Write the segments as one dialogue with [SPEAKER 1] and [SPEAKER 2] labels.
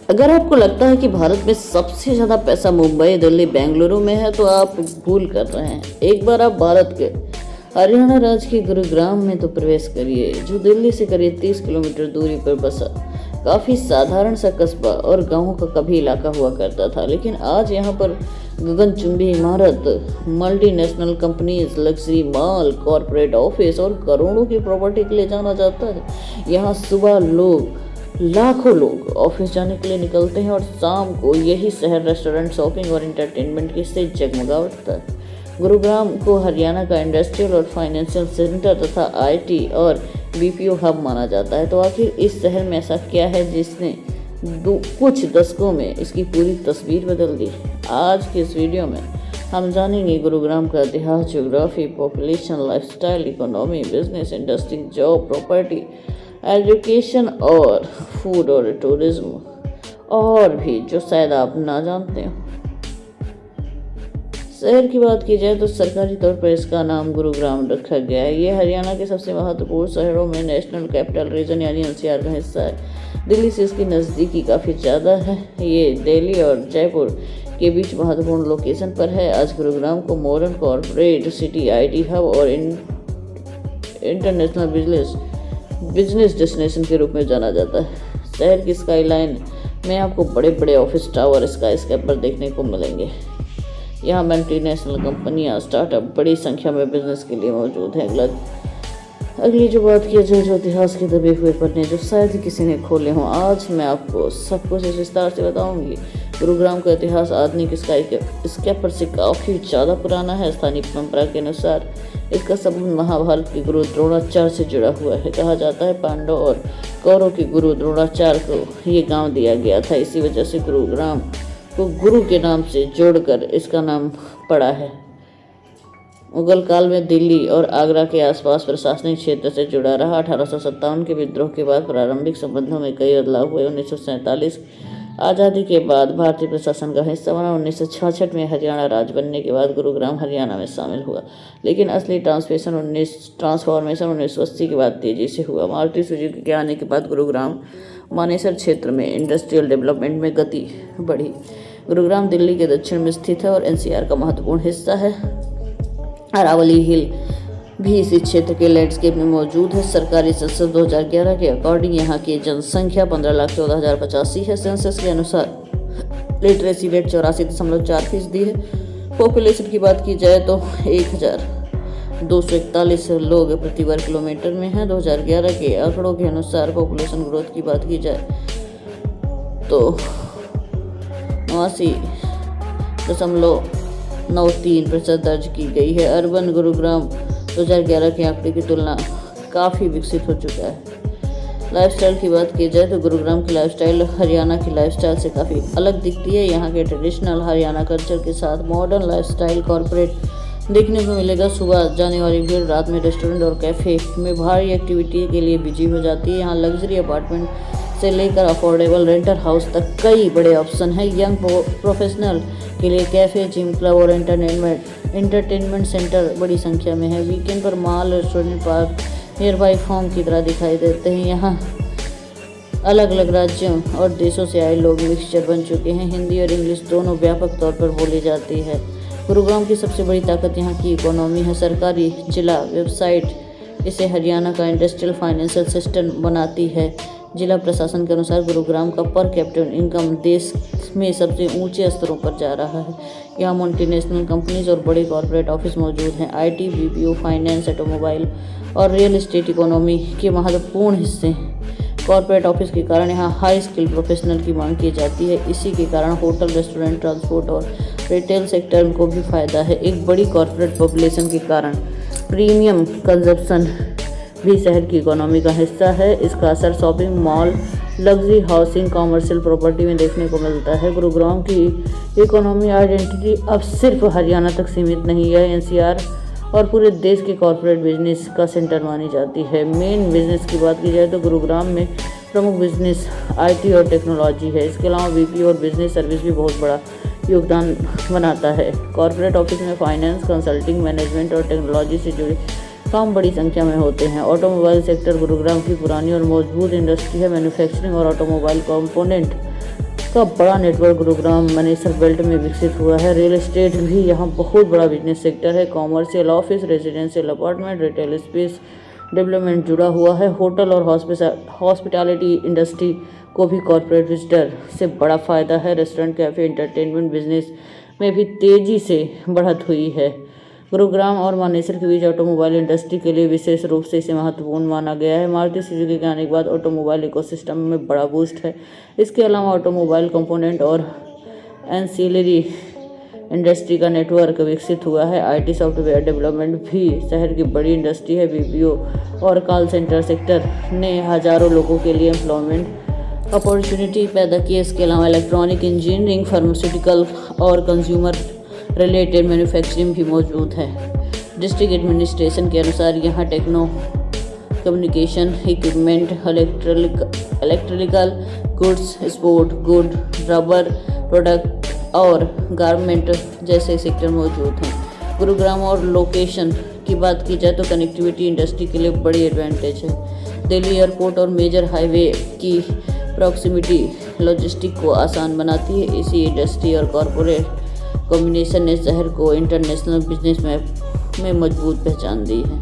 [SPEAKER 1] अगर आपको लगता है कि भारत में सबसे ज़्यादा पैसा मुंबई, दिल्ली, बेंगलुरु में है तो आप भूल कर रहे हैं। एक बार आप भारत के हरियाणा राज्य के गुरुग्राम में तो प्रवेश करिए, जो दिल्ली से करीब 30 किलोमीटर दूरी पर बसा काफ़ी साधारण सा कस्बा और गाँव का कभी इलाका हुआ करता था। लेकिन आज यहाँ पर गगनचुंबी इमारत, multinational companies, luxury mall, corporate office और करोड़ों की प्रॉपर्टी के लिए जाना जाता है। यहाँ सुबह लाखों लोग ऑफिस जाने के लिए निकलते हैं और शाम को यही शहर रेस्टोरेंट, शॉपिंग और एंटरटेनमेंट के से जगमगा उठता है। गुरुग्राम को हरियाणा का इंडस्ट्रियल और फाइनेंशियल सेंटर तथा आईटी और बीपीओ हब माना जाता है। तो आखिर इस शहर में ऐसा क्या है जिसने कुछ दशकों में इसकी पूरी तस्वीर बदल दी? आज के इस वीडियो में हम जानेंगे गुरुग्राम का इतिहास, geography, population, lifestyle, economy, business, industry, job, property, education और फूड और टूरिज्म और भी जो शायद आप ना जानते हो। शहर की बात की जाए तो सरकारी तौर पर इसका नाम गुरुग्राम रखा गया है। ये हरियाणा के सबसे महत्वपूर्ण शहरों में नेशनल कैपिटल रीजन यानी एनसीआर का हिस्सा है। दिल्ली से इसकी नज़दीकी काफ़ी ज़्यादा है। ये दिल्ली और जयपुर के बीच महत्वपूर्ण लोकेशन पर है। आज गुरुग्राम को modern corporate city, IT hub और इंटरनेशनल बिजनेस डेस्टिनेशन के रूप में जाना जाता है। शहर की स्काईलाइन में आपको बड़े बड़े ऑफिस टावर, स्काई स्क्रैपर देखने को मिलेंगे। यहाँ मल्टीनेशनल कंपनियाँ, स्टार्टअप बड़ी संख्या में बिजनेस के लिए मौजूद हैं। अगली जो बात की जाए, जो इतिहास के दबे हुए पन्ने जो शायद ही किसी ने खोले हों, आज मैं आपको सब कुछ इस विस्तार से बताऊंगी। गुरुग्राम का इतिहास आधुनिक स्क्रैपर से काफ़ी ज़्यादा पुराना है। स्थानीय परंपरा के अनुसार इसका संबंध महाभारत के गुरु द्रोणाचार्य से जुड़ा हुआ है। कहा जाता है पांडव और कौरव के गुरु द्रोणाचार्य को ये गांव दिया गया था। इसी वजह से गुरुग्राम को गुरु के नाम से जोड़कर इसका नाम पड़ा है। मुगल काल में दिल्ली और आगरा के आसपास प्रशासनिक क्षेत्र से जुड़ा रहा। 1857 के विद्रोह के बाद प्रारंभिक संबंधों में कई बदलाव हुए। 1947 आज़ादी के बाद भारतीय प्रशासन का हिस्सा बना। 1966 में हरियाणा राज्य बनने के बाद गुरुग्राम हरियाणा में शामिल हुआ। लेकिन असली ट्रांसफॉर्मेशन 1980 के बाद तेजी से हुआ। मारुति सुजुकी के आने के बाद गुरुग्राम मानेसर क्षेत्र में इंडस्ट्रियल डेवलपमेंट में गति बढ़ी। गुरुग्राम दिल्ली के दक्षिण में स्थित है और एनसीआर का महत्वपूर्ण हिस्सा है। अरावली हिल भी इसी क्षेत्र के लैंडस्केप में मौजूद है। सरकारी सेंसस 2011 के अकॉर्डिंग यहाँ की जनसंख्या 15,14,085 है। सेंसस के अनुसार लिटरेसी रेट 84.4% है। पॉपुलेशन की बात की जाए तो 1,241 लोग प्रति वर्ग किलोमीटर में हैं। 2011 के आंकड़ों के अनुसार पॉपुलेशन ग्रोथ की बात की जाए तो 89.93% दर्ज की गई है। अर्बन गुरुग्राम 2011 के आंकड़े की तुलना काफ़ी विकसित हो चुका है। लाइफस्टाइल की बात की जाए तो गुरुग्राम की लाइफस्टाइल हरियाणा की लाइफस्टाइल से काफ़ी अलग दिखती है। यहाँ के ट्रेडिशनल हरियाणा कल्चर के साथ मॉडर्न लाइफस्टाइल कॉर्पोरेट देखने को मिलेगा। सुबह जाने वाली भीड़ रात में रेस्टोरेंट और कैफ़े में भारी एक्टिविटी के लिए बिजी हो जाती है। यहाँ लग्जरी अपार्टमेंट से लेकर अफोर्डेबल रेंटर हाउस तक कई बड़े ऑप्शन हैं। यंग प्रोफेशनल के लिए कैफ़े, जिम, क्लब और एंटरटेनमेंट सेंटर बड़ी संख्या में है। वीकेंड पर mall, restaurant, park nearby farm की तरह दिखाई देते हैं। यहाँ अलग अलग राज्यों और देशों से आए लोग मिक्सचर बन चुके हैं। हिंदी और इंग्लिश दोनों व्यापक तौर पर बोली जाती है। गुरुग्राम की सबसे बड़ी ताकत यहाँ की इकोनॉमी है। सरकारी जिला वेबसाइट इसे हरियाणा का इंडस्ट्रियल फाइनेंशियल सिस्टम बनाती है। जिला प्रशासन के अनुसार गुरुग्राम का पर कैपिटल इनकम देश में सबसे ऊंचे स्तरों पर जा रहा है। यहाँ मल्टीनेशनल कंपनीज और बड़े कॉर्पोरेट ऑफिस मौजूद हैं। आईटी, बीपीओ, फाइनेंस, ऑटोमोबाइल और रियल एस्टेट इकोनॉमी के महत्वपूर्ण हिस्से हैं। कॉर्पोरेट ऑफिस के कारण यहाँ हाई स्किल प्रोफेशनल की मांग की जाती है। इसी के कारण होटल, रेस्टोरेंट, ट्रांसपोर्ट और रिटेल सेक्टर को भी फायदा है। एक बड़ी कॉर्पोरेट पॉपुलेशन के कारण प्रीमियम कंजप्शन भी शहर की इकोनॉमी का हिस्सा है। इसका असर shopping mall, luxury housing, commercial property में देखने को मिलता है। गुरुग्राम की इकोनॉमी आइडेंटिटी अब सिर्फ हरियाणा तक सीमित नहीं है। एनसीआर और पूरे देश के कॉर्पोरेट बिजनेस का सेंटर मानी जाती है। मेन बिजनेस की बात की जाए तो गुरुग्राम में प्रमुख बिजनेस आईटी और टेक्नोलॉजी है। इसके अलावा बीपीओ और बिजनेस सर्विस भी बहुत बड़ा योगदान बनाता है। कॉर्पोरेट ऑफिस में फाइनेंस, कंसल्टिंग, मैनेजमेंट और टेक्नोलॉजी से जुड़े काम बड़ी संख्या में होते हैं। ऑटोमोबाइल सेक्टर गुरुग्राम की पुरानी और मजबूत इंडस्ट्री है। मैन्युफैक्चरिंग और ऑटोमोबाइल कंपोनेंट का बड़ा नेटवर्क गुरुग्राम मानेसर बेल्ट में विकसित हुआ है। रियल एस्टेट भी यहाँ बहुत बड़ा बिजनेस सेक्टर है। Commercial office, residential apartment, retail space development जुड़ा हुआ है। होटल और हॉस्पिटैलिटी इंडस्ट्री को भी कॉरपोरेट विजिटर से बड़ा फायदा है। रेस्टोरेंट, कैफे, एंटरटेनमेंट बिजनेस में भी तेजी से बढ़त हुई है। गुरुग्राम और मानेसर के बीच ऑटोमोबाइल इंडस्ट्री के लिए विशेष रूप से इसे महत्वपूर्ण माना गया है। मारुति सुजुकी के आने के बाद ऑटोमोबाइल इकोसिस्टम में बड़ा बूस्ट है। इसके अलावा ऑटोमोबाइल कंपोनेंट और एंसिलरी इंडस्ट्री का नेटवर्क विकसित हुआ है। आईटी सॉफ्टवेयर डेवलपमेंट भी शहर की बड़ी इंडस्ट्री है। बीपीओ और कॉल सेंटर सेक्टर ने हजारों लोगों के लिए एम्प्लॉयमेंट अपॉर्चुनिटी पैदा की। इसके अलावा इलेक्ट्रॉनिक इंजीनियरिंग, फार्मास्यूटिकल और कंज्यूमर रिलेटेड मैन्युफैक्चरिंग भी मौजूद है। डिस्ट्रिक्ट एडमिनिस्ट्रेशन के अनुसार यहाँ techno communication equipment, electrical goods, sport good, rubber product और गारमेंट जैसे सेक्टर मौजूद हैं। गुरुग्राम और लोकेशन की बात की जाए तो कनेक्टिविटी इंडस्ट्री के लिए बड़ी एडवांटेज है। दिल्ली एयरपोर्ट और मेजर हाईवे की प्रॉक्सिमिटी लॉजिस्टिक को आसान बनाती है। इसी इंडस्ट्री और कॉरपोरेट कॉम्बिनेशन ने शहर को इंटरनेशनल बिजनेस मैप में मजबूत पहचान दी है।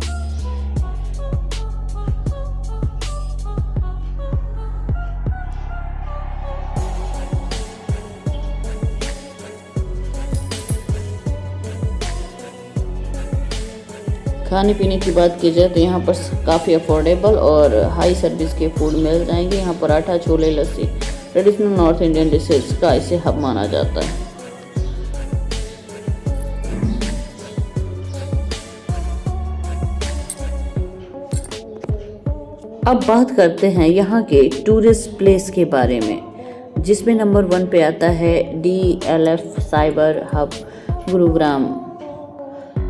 [SPEAKER 1] खाने पीने की बात की जाए तो यहाँ पर काफ़ी अफोर्डेबल और हाई सर्विस के फूड मिल जाएंगे। यहाँ पराठा, छोले, लस्सी ट्रेडिशनल नॉर्थ इंडियन डिशेज का इसे हब माना जाता है। अब बात करते हैं यहाँ के टूरिस्ट प्लेस के बारे में, जिसमें नंबर 1 पे आता है DLF साइबर हब गुरुग्राम।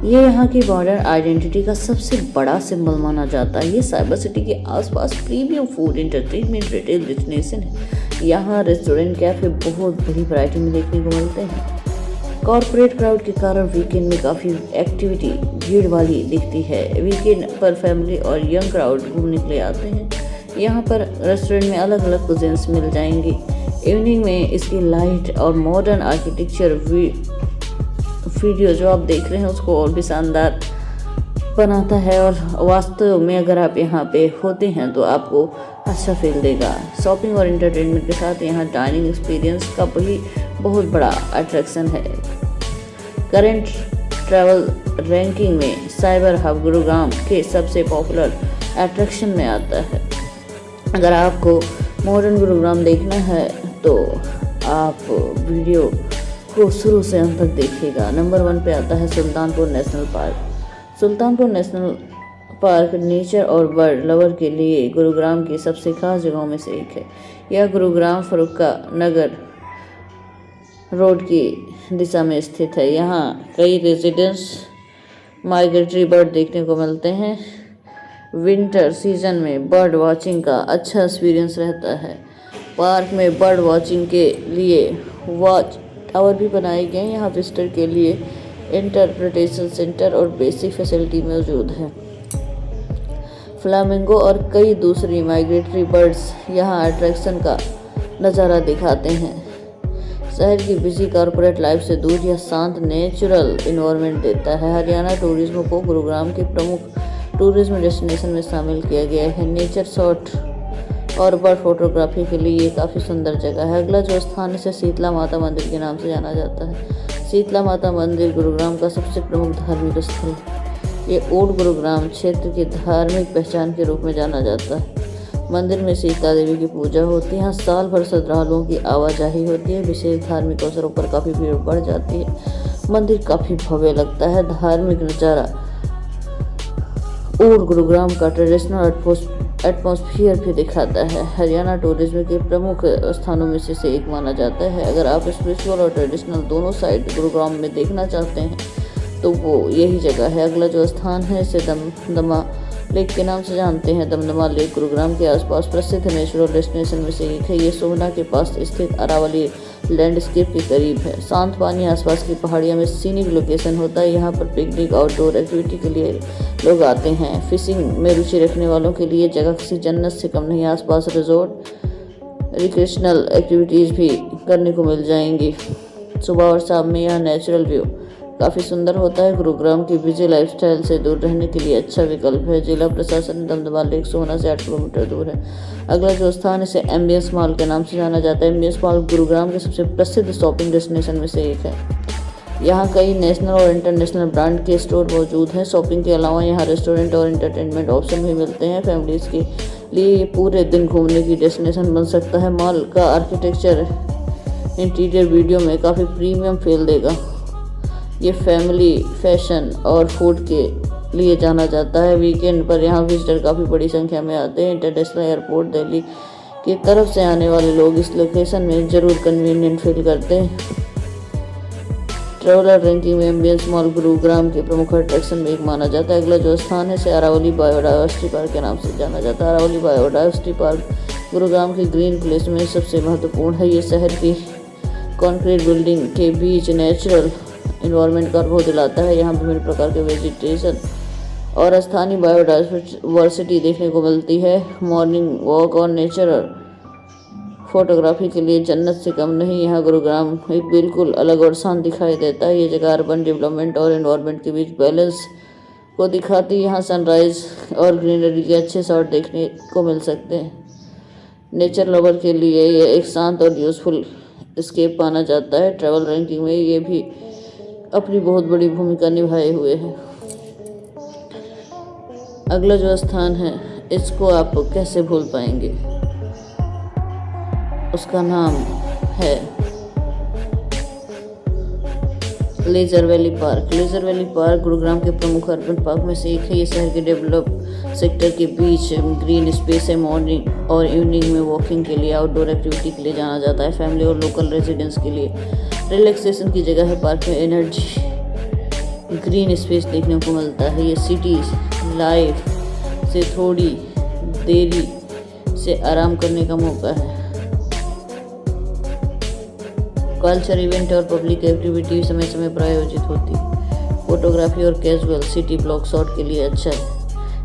[SPEAKER 1] ये यहाँ की मॉडर्न आइडेंटिटी का सबसे बड़ा सिंबल माना जाता है। ये साइबर सिटी के आसपास premium food, entertainment, retail destination है। यहाँ रेस्टोरेंट, कैफे बहुत बड़ी वैरायटी में देखने को मिलते हैं। कॉर्पोरेट क्राउड के कारण वीकेंड में काफ़ी एक्टिविटी भीड़ वाली दिखती है। वीकेंड पर फैमिली और यंग क्राउड घूमने के लिए आते हैं। यहाँ पर रेस्टोरेंट में अलग अलग कुजिन्स मिल जाएंगी। इवनिंग में इसकी लाइट और मॉडर्न आर्किटेक्चर वीडियो जो आप देख रहे हैं उसको और भी शानदार बनाता है। और वास्तव में अगर आप यहाँ पे होते हैं तो आपको अच्छा फील देगा। शॉपिंग और एंटरटेनमेंट के साथ यहाँ डाइनिंग एक्सपीरियंस का भी बहुत बड़ा अट्रैक्शन है। करंट ट्रैवल रैंकिंग में साइबर हब गुरुग्राम के सबसे पॉपुलर अट्रैक्शन में आता है। अगर आपको मॉडर्न गुरुग्राम देखना है तो आप वीडियो को शुरू से अंत तक देखिएगा। नंबर 1 पे आता है Sultanpur national park. Sultanpur national park nature और बर्ड लवर के लिए गुरुग्राम की सबसे खास जगहों में से एक है। यह गुरुग्राम फरुक्का नगर रोड की दिशा में स्थित है। यहाँ कई रेजिडेंस माइग्रेटरी बर्ड देखने को मिलते हैं। विंटर सीजन में बर्ड वॉचिंग का अच्छा एक्सपीरियंस रहता है। पार्क में बर्ड वॉचिंग के लिए वॉच टावर भी बनाए गए हैं। यहाँ विजिटर के लिए इंटरप्रिटेशन सेंटर और बेसिक फैसिलिटी मौजूद है। फ्लामिंगो और कई दूसरी माइग्रेटरी बर्ड्स यहाँ अट्रैक्शन का नज़ारा दिखाते हैं। शहर की बिजी कॉर्पोरेट लाइफ से दूर यह शांत नेचुरल इन्वायरमेंट देता है। हरियाणा टूरिज्म को गुरुग्राम के प्रमुख टूरिज्म डेस्टिनेशन में शामिल किया गया है। नेचर शॉट और बर्ड फोटोग्राफी के लिए ये काफ़ी सुंदर जगह है। अगला जो स्थान है इसे शीतला माता मंदिर के नाम से जाना जाता है। शीतला माता मंदिर गुरुग्राम का सबसे प्रमुख धार्मिक स्थल है। ये ओल्ड गुरुग्राम क्षेत्र की धार्मिक पहचान के रूप में जाना जाता है। मंदिर में सीता देवी की पूजा होती है। यहाँ साल भर श्रद्धालुओं की आवाजाही होती है। विशेष धार्मिक अवसरों पर काफ़ी भीड़ बढ़ जाती है। मंदिर काफ़ी भव्य लगता है। धार्मिक नज़ारा ओल्ड गुरुग्राम का ट्रेडिशनल एटमॉस्फियर भी दिखाता है। हरियाणा टूरिज्म के प्रमुख स्थानों में से एक माना जाता है। अगर आप स्पिरिचुअल और ट्रेडिशनल दोनों साइड गुरुग्राम में देखना चाहते हैं तो वो यही जगह है। अगला जो स्थान है इसे दमदमा लेक के नाम से जानते हैं। दमदमा लेक गुरुग्राम के आसपास प्रसिद्ध नेचुरल डेस्टिनेशन में से एक है। ये सोमना के पास स्थित अरावली लैंडस्केप के करीब है। शांत पानी, आसपास की पहाड़ियों में सीनिक लोकेशन होता है। यहाँ पर पिकनिक, आउटडोर एक्टिविटी के लिए लोग आते हैं। फिशिंग में रुचि रखने वालों के लिए जगह किसी जन्नत से कम नहीं। आसपास रिजॉर्ट, रिक्रिएशनल एक्टिविटीज़ भी करने को मिल जाएंगी। सुबह और शाम में यहाँ नेचुरल व्यू काफ़ी सुंदर होता है। गुरुग्राम की बिजी लाइफस्टाइल से दूर रहने के लिए अच्छा विकल्प है। जिला प्रशासन दमदमा लेक सोहना से 8 किलोमीटर दूर है। अगला जो स्थान है इसे एम्बियंस मॉल के नाम से जाना जाता है। एम्बियंस मॉल गुरुग्राम के सबसे प्रसिद्ध शॉपिंग डेस्टिनेशन में से एक है। यहाँ कई नेशनल और इंटरनेशनल ब्रांड के स्टोर मौजूद हैं। शॉपिंग के अलावा यहाँ रेस्टोरेंट और एंटरटेनमेंट ऑप्शन भी मिलते हैं। फैमिलीज़ के लिए ये पूरे दिन घूमने की डेस्टिनेशन बन सकता है। मॉल का आर्किटेक्चर इंटीरियर वीडियो में काफ़ी प्रीमियम फील देगा। ये फैमिली, फैशन और फूड के लिए जाना जाता है। वीकेंड पर यहाँ विजिटर काफ़ी बड़ी संख्या में आते हैं। इंटरनेशनल एयरपोर्ट दिल्ली की तरफ से आने वाले लोग इस लोकेशन में ज़रूर कन्वीनियंट फील करते हैं। ट्रैवलर रैंकिंग में एम्बियंस मॉल गुरुग्राम के प्रमुख अट्रैक्शन में एक माना जाता है। अगला जो स्थान है इसे अरावली बायोडायवर्सिटी पार्क के नाम से जाना जाता है। अरावली बायोडायवर्सिटी पार्क गुरुग्राम के ग्रीन प्लेस में सबसे महत्वपूर्ण है। ये शहर की कॉन्क्रीट बिल्डिंग के बीच नेचुरल इन्वायरमेंट का अनुभव दिलाता है। यहाँ विभिन्न प्रकार के वेजिटेशन और स्थानीय बायोडायवर्सिटी देखने को मिलती है। मॉर्निंग वॉक और नेचुरल फोटोग्राफी के लिए जन्नत से कम नहीं। यहाँ गुरुग्राम एक बिल्कुल अलग और शांत दिखाई देता है। ये जगह अर्बन डेवलपमेंट और एनवायरनमेंट के बीच बैलेंस को दिखाती है। यहाँ सनराइज और ग्रीनरी के अच्छे शॉट देखने को मिल सकते हैं। नेचर लवर के लिए ये एक शांत और यूजफुल एस्केप माना जाता है। ट्रैवल रैंकिंग में ये भी अपनी बहुत बड़ी भूमिका निभाए हुए है। अगला जो स्थान है इसको आप कैसे भूल पाएंगे, उसका नाम है leisure valley park. Leisure valley park Gurugram के प्रमुख अर्बन पार्क में से एक है। ये शहर के डेवलप सेक्टर के बीच ग्रीन स्पेस है। मॉर्निंग और इवनिंग में वॉकिंग के लिए, आउटडोर एक्टिविटी के लिए जाना जाता है। फैमिली और लोकल रेजिडेंट्स के लिए रिलैक्सेशन की जगह है। पार्क में एनर्जी ग्रीन स्पेस देखने को मिलता है। ये सिटी लाइफ से थोड़ी देरी से आराम करने का मौका है। कल्चर इवेंट और पब्लिक एक्टिविटी समय समय पर आयोजित होती है। फोटोग्राफी और कैजुअल सिटी ब्लॉक शॉट के लिए अच्छा है।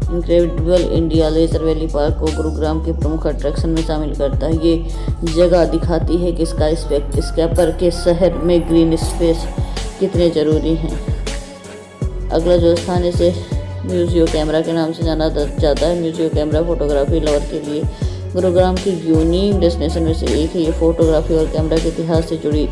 [SPEAKER 1] Incredible India leisure valley park को गुरुग्राम के प्रमुख अट्रैक्शन में शामिल करता है। ये जगह दिखाती है कि स्काईस्केपर के शहर में ग्रीन स्पेस कितने ज़रूरी हैं। अगला जो स्थान है इसे म्यूजियो कैमरा के नाम से जाना जाता है। म्यूजियो कैमरा फोटोग्राफी लवर के लिए गुरुग्राम की यूनिक डेस्टिनेशन में से एक है। ये फोटोग्राफी और कैमरा के इतिहास से जुड़ी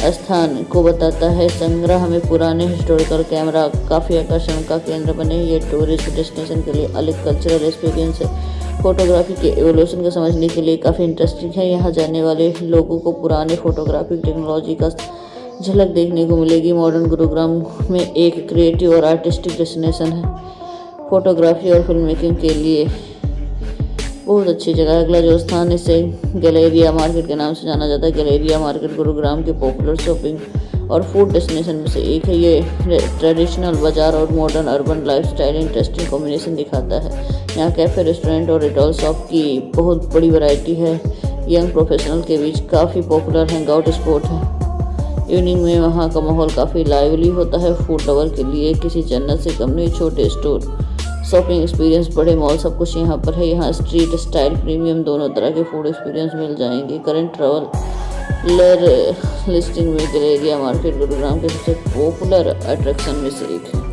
[SPEAKER 1] स्थान को बताता है। संग्रह में पुराने हिस्टोरिकल कैमरा काफ़ी आकर्षण का केंद्र बने। ये टूरिस्ट डेस्टिनेशन के लिए अलग कल्चरल एक्सपीरियंस है। फोटोग्राफी के एवोल्यूशन को समझने के लिए काफ़ी इंटरेस्टिंग है। यहाँ जाने वाले लोगों को पुराने फोटोग्राफिक टेक्नोलॉजी का झलक देखने को मिलेगी। मॉडर्न गुरुग्राम में एक क्रिएटिव और आर्टिस्टिक डेस्टिनेशन है। फोटोग्राफी और फिल्म मेकिंग के लिए बहुत अच्छी जगह है। अगला जो स्थान है इसे गैलेरिया मार्केट के नाम से जाना जाता है। गैलेरिया मार्केट गुरुग्राम के पॉपुलर शॉपिंग और फूड डेस्टिनेशन में से एक है। ये ट्रेडिशनल बाजार और modern urban lifestyle interesting combination दिखाता है। यहाँ कैफ़े, रेस्टोरेंट और रिटेल शॉप की बहुत बड़ी वैरायटी है। यंग प्रोफेशनल के बीच काफ़ी पॉपुलर हैंगआउट स्पॉट है। इवनिंग में वहाँ का माहौल काफ़ी लाइवली होता है। फूड लवर के लिए किसी जन्नत से कम नहीं। छोटे स्टोर, शॉपिंग एक्सपीरियंस, बड़े मॉल, सब कुछ यहाँ पर है। यहाँ स्ट्रीट स्टाइल, प्रीमियम दोनों तरह के फूड एक्सपीरियंस मिल जाएंगे। करंट ट्रैवलर लिस्टिंग में गैलेरिया मार्केट गुरुग्राम के सबसे पॉपुलर अट्रैक्शन में से एक है।